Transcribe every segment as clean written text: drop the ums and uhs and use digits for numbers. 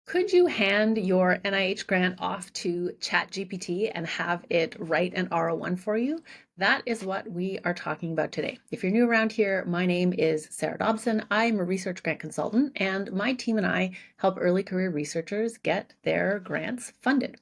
Could you hand your NIH grant off to ChatGPT and have it write an R01 for you? That is what we are talking about today. If you're new around here, my name is Sarah Dobson. I'm a research grant consultant, and my team and I help early career researchers get their grants funded.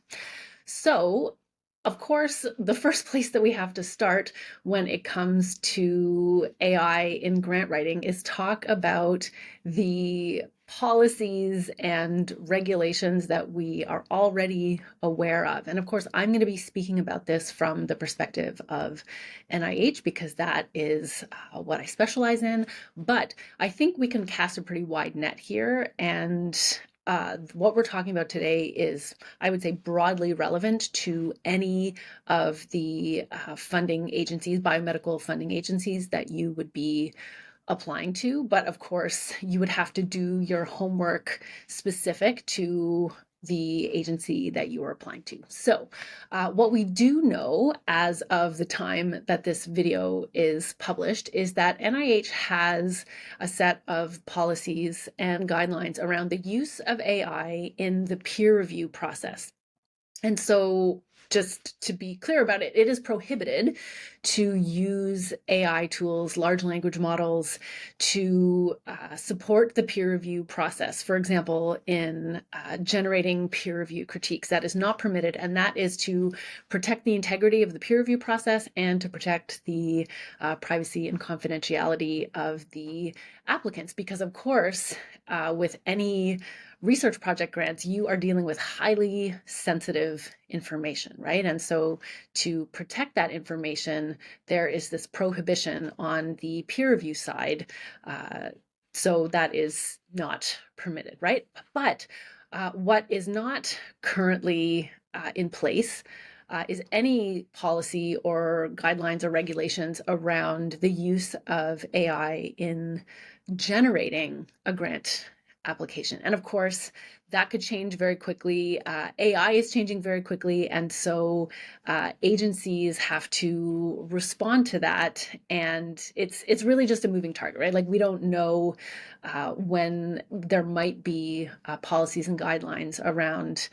So, of course, the first place that we have to start when it comes to AI in grant writing is talk about the policies and regulations that we are already aware of. And of course, I'm going to be speaking about this from the perspective of NIH because that is what I specialize in. But I think we can cast a pretty wide net here. And what we're talking about today is, I would say, broadly relevant to any of the funding agencies, biomedical funding agencies that you would be applying to. But of course, you would have to do your homework specific to the agency that you are applying to. So what we do know as of the time that this video is published is that NIH has a set of policies and guidelines around the use of AI in the peer review process. And so, just to be clear about it, it is prohibited to use AI tools, large language models, to support the peer review process. For example, in generating peer review critiques, that is not permitted, and that is to protect the integrity of the peer review process and to protect the privacy and confidentiality of the applicants. Because, of course, with any research project grants, you are dealing with highly sensitive information, right? And so to protect that information, there is this prohibition on the peer review side. So that is not permitted, right? But what is not currently in place is any policy or guidelines or regulations around the use of AI in generating a grant application. And of course, that could change very quickly. AI is changing very quickly, and so agencies have to respond to that. And it's really just a moving target, right? Like we don't know when there might be policies and guidelines around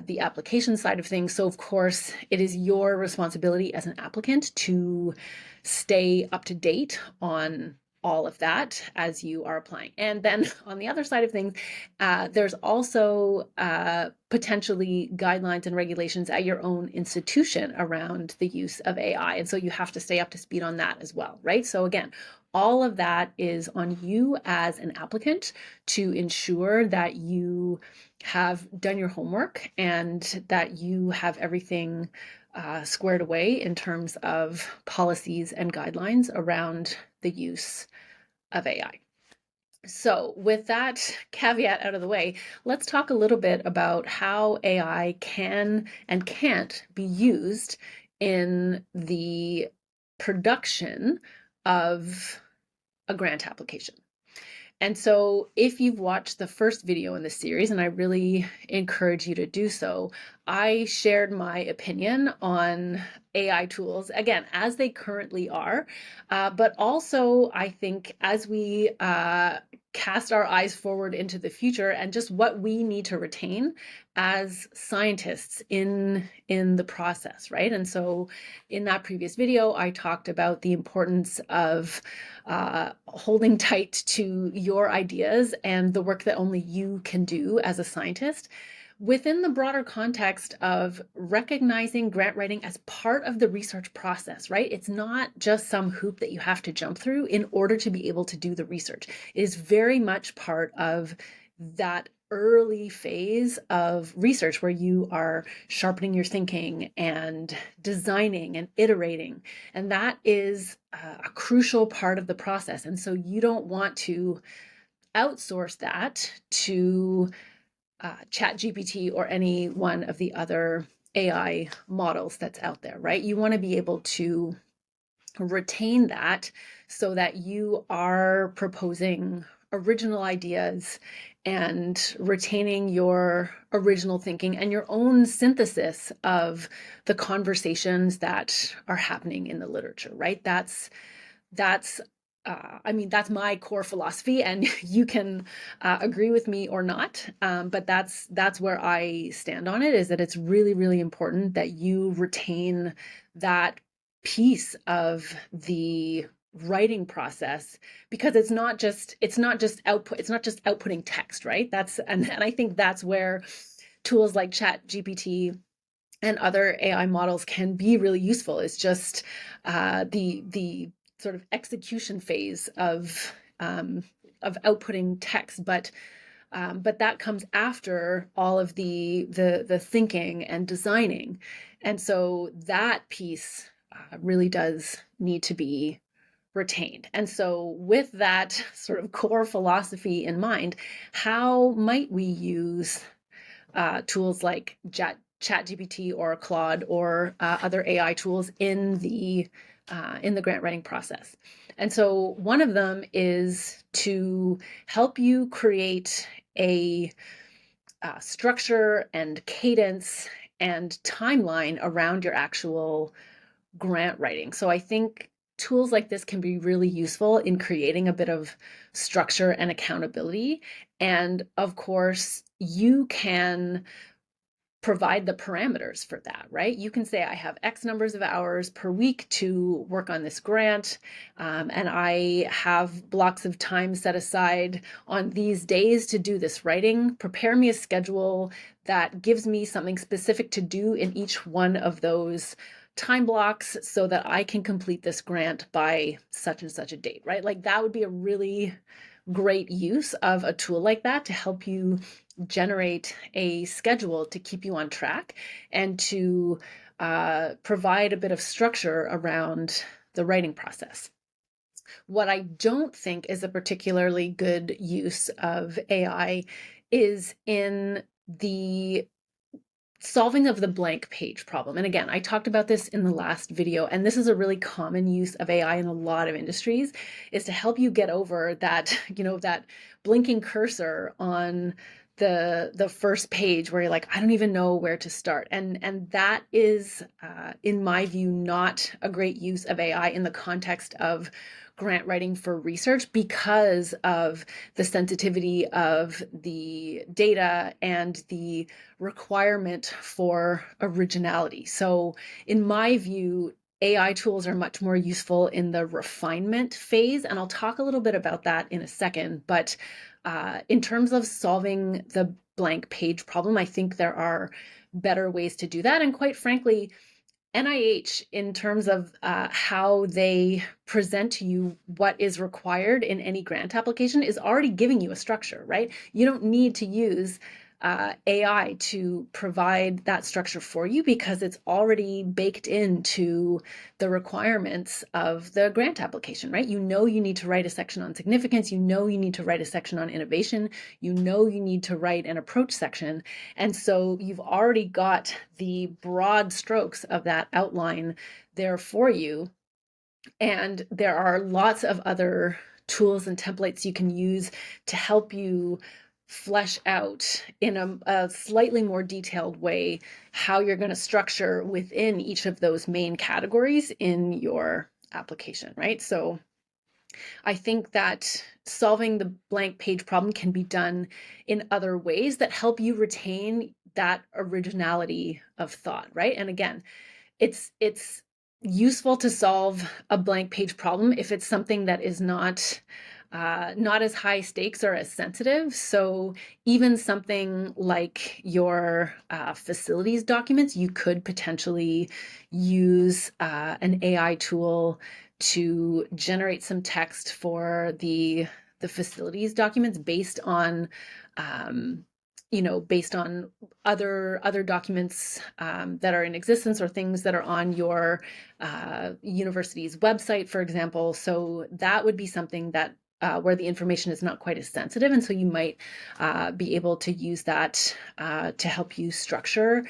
the application side of things. So of course, it is your responsibility as an applicant to stay up to date on all of that as you are applying. And then on the other side of things, there's also potentially guidelines and regulations at your own institution around the use of AI. And so you have to stay up to speed on that as well, right? So again, all of that is on you as an applicant to ensure that you have done your homework and that you have everything squared away in terms of policies and guidelines around the use of AI. So with that caveat out of the way, let's talk a little bit about how AI can and can't be used in the production of a grant application. And so if you've watched the first video in this series, and I really encourage you to do so, I shared my opinion on AI tools, again, as they currently are, but also I think as we cast our eyes forward into the future and just what we need to retain as scientists in the process, right? And so in that previous video, I talked about the importance of holding tight to your ideas and the work that only you can do as a scientist within the broader context of recognizing grant writing as part of the research process, right? It's not just some hoop that you have to jump through in order to be able to do the research. It is very much part of that early phase of research where you are sharpening your thinking and designing and iterating. And that is a crucial part of the process. And so you don't want to outsource that to ChatGPT or any one of the other AI models that's out there, right? You want to be able to retain that so that you are proposing original ideas and retaining your original thinking and your own synthesis of the conversations that are happening in the literature, right? That's I mean, that's my core philosophy, and you can agree with me or not. But that's where I stand on it, is that it's really, really important that you retain that piece of the writing process, because it's not just output, it's not just outputting text, right? And I think that's where tools like ChatGPT and other AI models can be really useful. It's just the sort of execution phase of outputting text, but that comes after all of the thinking and designing, and so that piece really does need to be retained. And so, with that sort of core philosophy in mind, how might we use tools like ChatGPT or Claude or other AI tools in the grant writing process? And so one of them is to help you create a structure and cadence and timeline around your actual grant writing. So I think tools like this can be really useful in creating a bit of structure and accountability. And of course, you can provide the parameters for that, right? You can say, I have X numbers of hours per week to work on this grant, and I have blocks of time set aside on these days to do this writing. Prepare me a schedule that gives me something specific to do in each one of those time blocks so that I can complete this grant by such and such a date, right? Like that would be a really great use of a tool like that to help you generate a schedule to keep you on track and to provide a bit of structure around the writing process. What I don't think is a particularly good use of AI is in the solving of the blank page problem. And again, I talked about this in the last video, and this is a really common use of AI in a lot of industries, is to help you get over that, that blinking cursor on the first page where you're like, I don't even know where to start. And that is, in my view, not a great use of AI in the context of grant writing for research, because of the sensitivity of the data and the requirement for originality. So in my view, AI tools are much more useful in the refinement phase, and I'll talk a little bit about that in a second. But in terms of solving the blank page problem, I think there are better ways to do that. And quite frankly, NIH, in terms of how they present to you what is required in any grant application, is already giving you a structure, right? You don't need to use AI to provide that structure for you, because it's already baked into the requirements of the grant application, right? You know you need to write a section on significance, you know you need to write a section on innovation, you know you need to write an approach section, and so you've already got the broad strokes of that outline there for you. And there are lots of other tools and templates you can use to help you flesh out in a slightly more detailed way how you're going to structure within each of those main categories in your application, right? So I think that solving the blank page problem can be done in other ways that help you retain that originality of thought, right? And again, it's useful to solve a blank page problem if it's something that is not as high stakes or as sensitive. So even something like your facilities documents, you could potentially use an AI tool to generate some text for the facilities documents based on based on other documents that are in existence, or things that are on your university's website, for example. So that would be something that where the information is not quite as sensitive, and so you might be able to use that to help you structure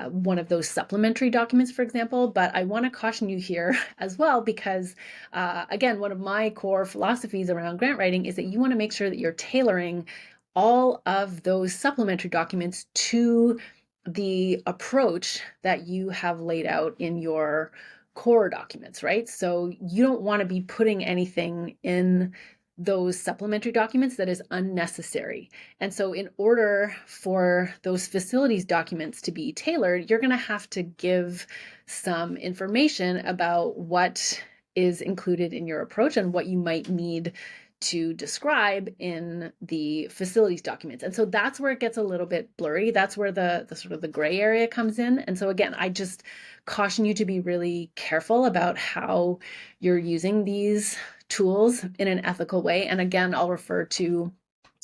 one of those supplementary documents, for example. But I want to caution you here as well, because again, one of my core philosophies around grant writing is that you want to make sure that you're tailoring all of those supplementary documents to the approach that you have laid out in your core documents, right? So you don't want to be putting anything in those supplementary documents that is unnecessary. And so in order for those facilities documents to be tailored, you're going to have to give some information about what is included in your approach and what you might need to describe in the facilities documents. And so that's where it gets a little bit blurry. That's where the sort of the gray area comes in. And so again, I just caution you to be really careful about how you're using these tools in an ethical way. And again, I'll refer to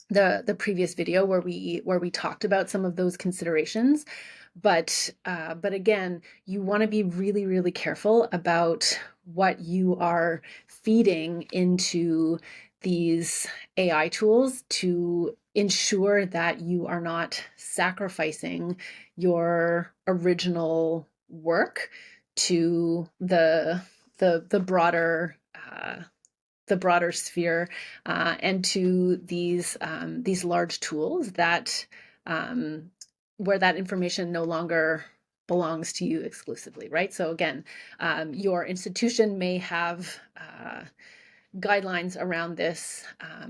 the previous video where we talked about some of those considerations. But again, you want to be really, really careful about what you are feeding into these AI tools to ensure that you are not sacrificing your original work to the broader sphere and to these large tools that where that information no longer belongs to you exclusively, right? So again, your institution may have guidelines around this,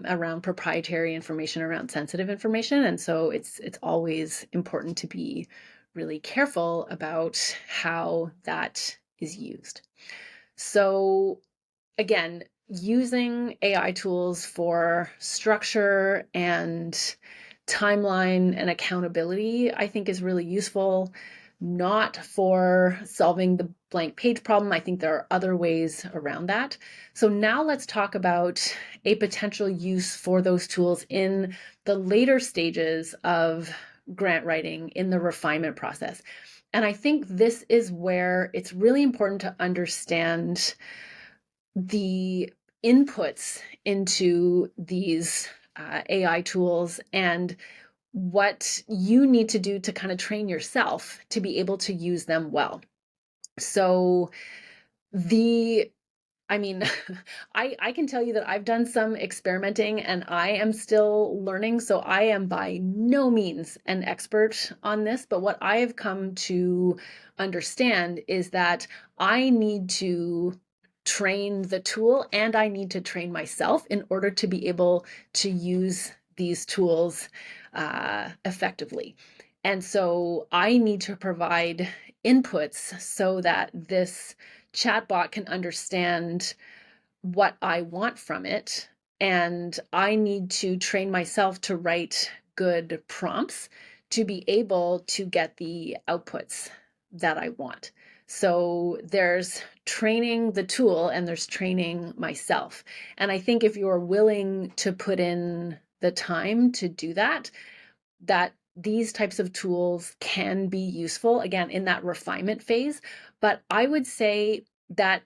around proprietary information, around sensitive information, and so it's always important to be really careful about how that is used. So again, using AI tools for structure and timeline and accountability, I think is really useful, not for solving the blank page problem. I think there are other ways around that. So now let's talk about a potential use for those tools in the later stages of grant writing in the refinement process. And I think this is where it's really important to understand the inputs into these AI tools and what you need to do to kind of train yourself to be able to use them well. So I mean, I can tell you that I've done some experimenting and I am still learning. So I am by no means an expert on this, but what I have come to understand is that I need to train the tool and I need to train myself in order to be able to use these tools effectively. And so I need to provide inputs so that this chatbot can understand what I want from it. And I need to train myself to write good prompts to be able to get the outputs that I want. So there's training the tool and there's training myself. And I think if you're willing to put in the time to do that, that these types of tools can be useful, again, in that refinement phase. But I would say that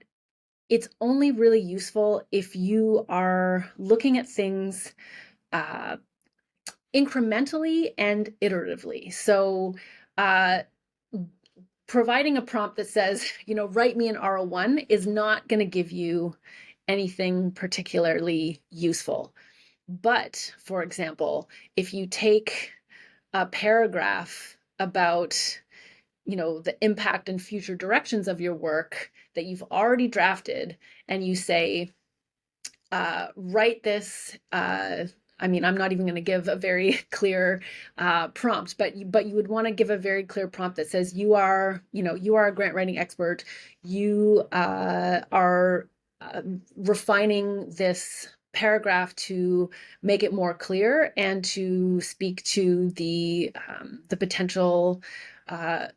it's only really useful if you are looking at things incrementally and iteratively. So providing a prompt that says, write me an R01 is not going to give you anything particularly useful. But for example, if you take a paragraph about the impact and future directions of your work that you've already drafted, and you say, write this, I'm not even going to give a very clear prompt, but you would want to give a very clear prompt that says you are a grant writing expert. You are refining this paragraph to make it more clear and to speak to the potential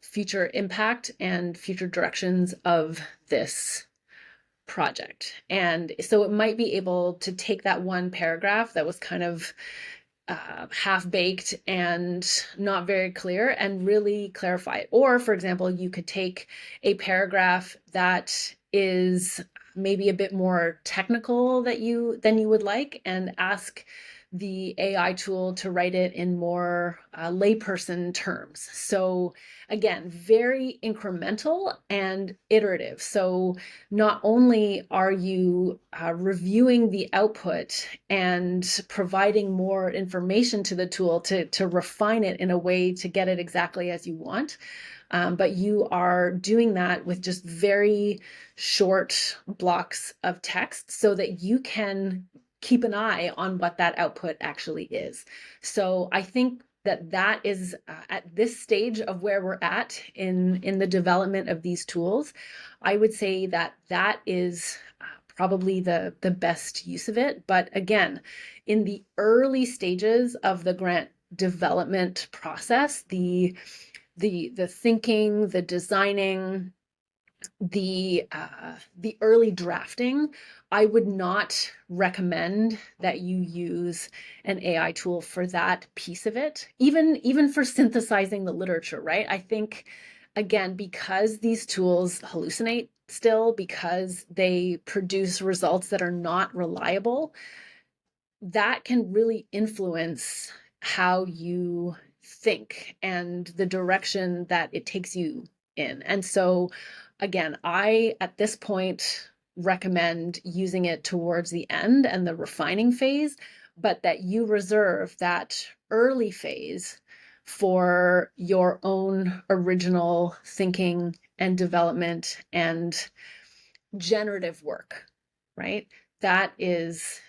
future impact and future directions of this project. And so it might be able to take that one paragraph that was kind of half-baked and not very clear and really clarify it. Or, for example, you could take a paragraph that is maybe a bit more technical than you would like and ask the AI tool to write it in more layperson terms. So again, very incremental and iterative. So not only are you reviewing the output and providing more information to the tool to refine it in a way to get it exactly as you want, but you are doing that with just very short blocks of text so that you can keep an eye on what that output actually is. So I think that is at this stage of where we're at in the development of these tools, I would say that is probably the best use of it. But again, in the early stages of the grant development process, the thinking, the designing, the early drafting, I would not recommend that you use an AI tool for that piece of it, even for synthesizing the literature, right? I think, again, because these tools hallucinate still, because they produce results that are not reliable, that can really influence how you think and the direction that it takes you in. And so again, I at this point recommend using it towards the end and the refining phase, but that you reserve that early phase for your own original thinking and development and generative work, right? That is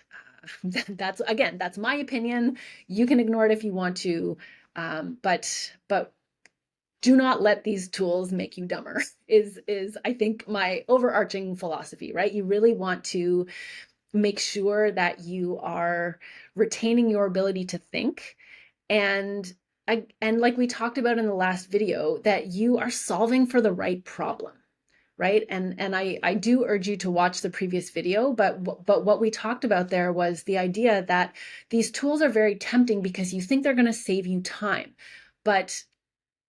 that's again, that's my opinion. You can ignore it if you want to, but do not let these tools make you dumber. Is I think my overarching philosophy, right? You really want to make sure that you are retaining your ability to think, and and like we talked about in the last video, that you are solving for the right problem, right? And I do urge you to watch the previous video, but what we talked about there was the idea that these tools are very tempting because you think they're going to save you time. But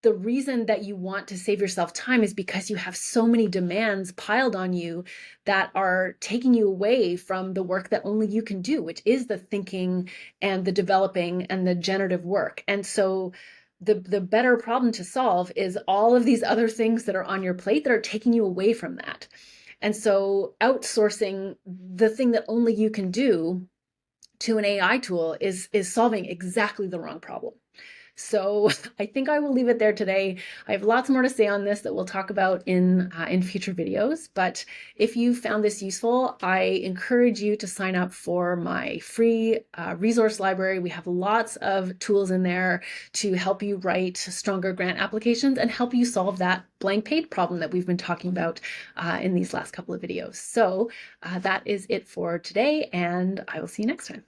the reason that you want to save yourself time is because you have so many demands piled on you that are taking you away from the work that only you can do, which is the thinking and the developing and the generative work. And so the better problem to solve is all of these other things that are on your plate that are taking you away from that. And so outsourcing the thing that only you can do to an AI tool is solving exactly the wrong problem. So I think I will leave it there today. I have lots more to say on this that we'll talk about in future videos. But if you found this useful, I encourage you to sign up for my free resource library. We have lots of tools in there to help you write stronger grant applications and help you solve that blank page problem that we've been talking about in these last couple of videos. So that is it for today, and I will see you next time.